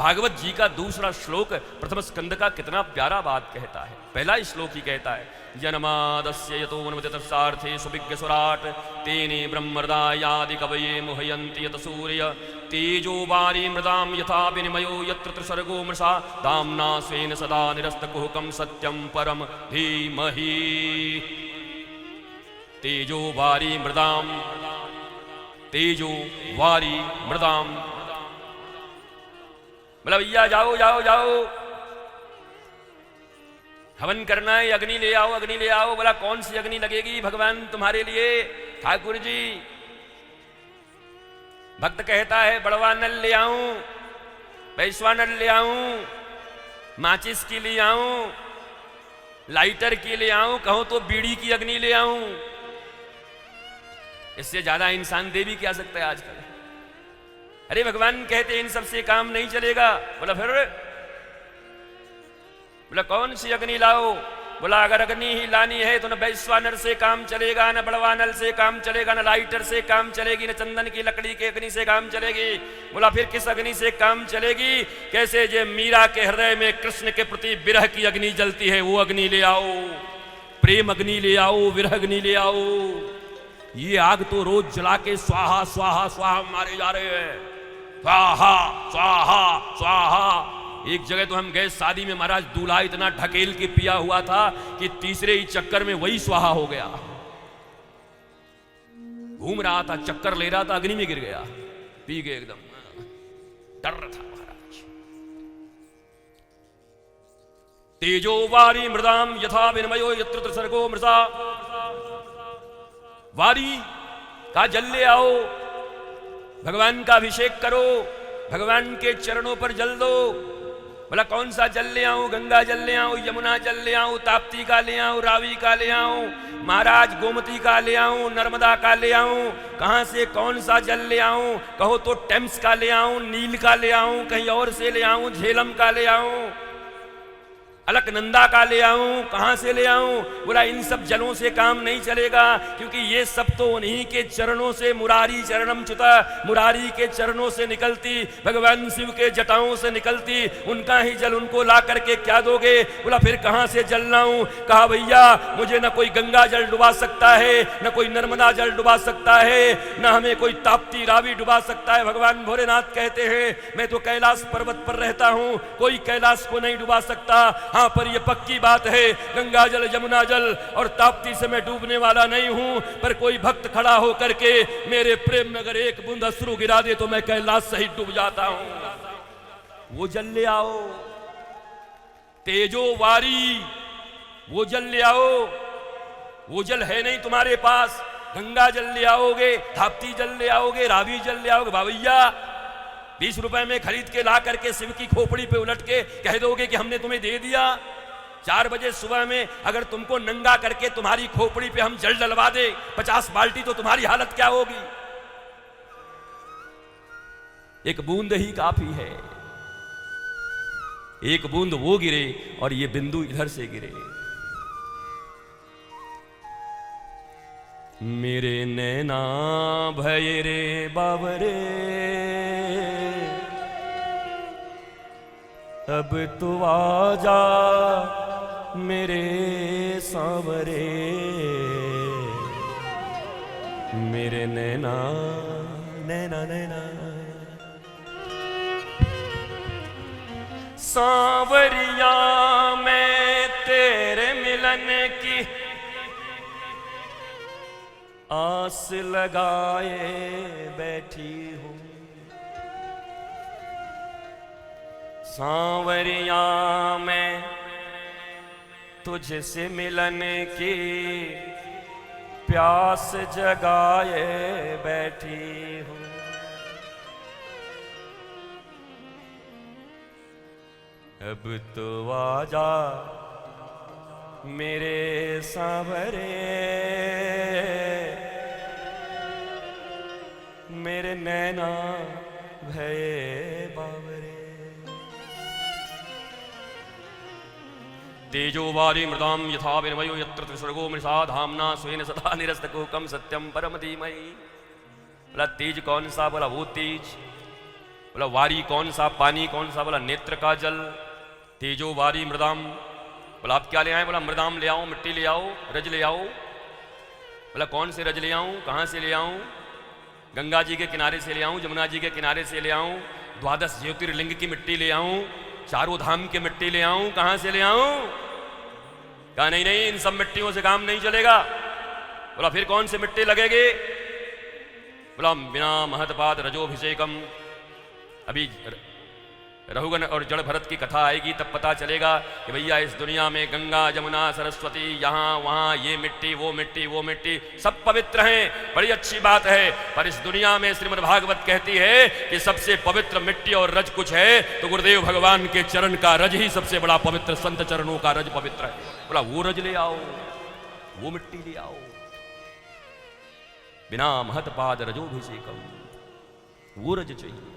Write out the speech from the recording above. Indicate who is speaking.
Speaker 1: भागवत जी का दूसरा श्लोक प्रथम स्कंद का कितना प्यारा बात कहता है। पहला श्लोक ही कहता है, जन्मादस्य यतोन्मतितस्सार्थे सुविज्ञ सुराट तेने ब्रह्मर्दायादि कवये मुह्यन्ति यत सूर्य तेजो वारी मृदाम यथा विनिमयो यत्र त्रिसर्गो मृषा दाम्ना स्वेन सदा निरस्तकुहकं सत्यं परम धीमहि। तेजो वारी मृदाम, तेजो वारी मृदाम, बोला भैया जाओ जाओ जाओ, हवन करना है, अग्नि ले आओ अग्नि ले आओ। बोला कौन सी अग्नि लगेगी भगवान तुम्हारे लिए? ठाकुर जी, भक्त कहता है बड़वा नल ले आऊं, वैश्वा नल ले आऊं, माचिस की ले आऊं, लाइटर की ले आऊं, कहो तो बीड़ी की अग्नि ले आऊं। इससे ज्यादा इंसान दे भी क्या सकता है आजकल? अरे भगवान कहते इन सबसे काम नहीं चलेगा। बोला फिर? बोला कौन सी अग्नि लाओ? बोला अगर अग्नि ही लानी है तो न वैश्वानर से काम चलेगा, न बड़वानल से काम चलेगा, न लाइटर से काम चलेगी, न चंदन की लकड़ी के अग्नि से काम चलेगी। बोला फिर किस अग्नि से काम चलेगी? कैसे जे मीरा के हृदय में कृष्ण के प्रति विरह की अग्नि जलती है, वो अग्नि ले आओ, प्रेम अग्नि ले आओ, विरह अग्नि ले आओ। ये आग तो रोज जला के स्वाहा स्वाहा स्वाहा मारे जा रहे हैं, स्वाहा स्वाहा स्वाहा। एक जगह तो हम गए शादी में, महाराज दूल्हा इतना ढकेल के पिया हुआ था कि तीसरे ही चक्कर में वही स्वाहा हो गया। घूम रहा था, चक्कर ले रहा था, अग्नि में गिर गया, पी गए एकदम, डर था महाराज। तेजो वारी मृदाम यथा विनिमयो यत्र त्रिसर्गो मृषा। वारी का जल ले आओ, भगवान का अभिषेक करो, भगवान के चरणों पर जल दो। बोला कौन सा जल ले आऊं? गंगा जल ले आऊं, यमुना जल ले आऊं, ताप्ती का ले आऊं, रावी का ले आऊं, महाराज गोमती का ले आऊं, नर्मदा का ले आऊं। कहां से कौन सा जल ले आऊं? कहो तो टेम्स का ले आऊं, नील का ले आऊं, कहीं और से ले आऊं, झेलम का ले आऊं, अलकनंदा का ले आऊं, कहां से ले आऊं? बोला इन सब जलों से काम नहीं चलेगा, क्योंकि ये सब तो उन्हीं के चरणों से, मुरारी चरणम च्युता, मुरारी के चरणों से निकलती, भगवान शिव के जटाओं से निकलती, उनका ही जल उनको ला करके क्या दोगे? बोला फिर कहां से जल लाऊं? कहा भैया मुझे न कोई गंगा जल डुबा सकता है, न कोई नर्मदा जल डुबा सकता है, न हमें कोई ताप्ती रावी डुबा सकता है। भगवान भोलेनाथ कहते हैं मैं तो कैलाश पर्वत पर रहता हूं, कोई कैलाश को नहीं डुबा सकता। हाँ पर यह पक्की बात है, गंगा जल यमुना जल और ताप्ती से मैं डूबने वाला नहीं हूं, पर कोई भक्त खड़ा होकर के मेरे प्रेम में अगर एक बूंद अश्रु गिरा दे तो मैं कैलाश सहित डूब जाता हूं। वो जल ले आओ, तेजो वारी, वो जल ले आओ। वो जल है नहीं तुम्हारे पास, गंगा जल ले आओगे, ताप्ती जल ले आओगे, रावी जल ले आओगे, बाबैया 20 रुपए में खरीद के ला करके शिव की खोपड़ी पे उलट के कह दोगे कि हमने तुम्हें दे दिया। 4 बजे सुबह में अगर तुमको नंगा करके तुम्हारी खोपड़ी पे हम जल डलवा दे 50 बाल्टी, तो तुम्हारी हालत क्या होगी? एक बूंद ही काफी है, एक बूंद वो गिरे और ये बिंदु इधर से गिरे। मेरे नैना भय रे बाबरे, अब तू आजा मेरे सांवरे। मेरे नैना नैना नैना सांवरिया, मैं तेरे मिलन की आस लगाए बैठी हूँ। सांवरिया मैं तुझसे मिलन की प्यास जगाए बैठी हूँ। अब तो आजा मेरे सांवरे, मेरे नैना भये बावरे। तेजो वारी मृदाम यथा विनिमयो यत्र त्रिसर्गो मृषा धाम्ना स्वेन सदा निरस्तकुहकं सत्यम परम धीमहि। बोला तेज कौन सा? बोला वो तेज बोला वारी कौन सा, पानी कौन सा? बोला नेत्र का जल। तेजो वारी मृदाम। बोला आप क्या ले आए? बोला मृदाम ले आओ, मिट्टी ले आओ, रज ले आओ। बोला कौन से रज ले आऊं, कहां से ले आऊं? गंगा जी के किनारे से ले आऊं, जमुना जी के किनारे से ले आऊं, द्वादश ज्योतिर्लिंग की मिट्टी ले आऊं, चारों धाम की मिट्टी ले आऊं, कहां से ले आऊं? कहा नहीं नहीं, इन सब मिट्टियों से काम नहीं चलेगा। बोला फिर कौन से मिट्टी लगेगी? बोला बिना महतपाद रजोभिषेकम। अभी रघुगण और जड़ भरत की कथा आएगी तब पता चलेगा कि भैया इस दुनिया में गंगा जमुना सरस्वती यहाँ वहाँ ये मिट्टी वो मिट्टी वो मिट्टी सब पवित्र हैं, बड़ी अच्छी बात है। पर इस दुनिया में श्रीमद् भागवत कहती है कि सबसे पवित्र मिट्टी और रज कुछ है तो गुरुदेव भगवान के चरण का रज ही सबसे बड़ा पवित्र, संत चरणों का रज पवित्र है। बोला वो रज ले आओ, वो मिट्टी ले आओ। बिना महतपाद रजोभिषेकम, वो रज चाहिए।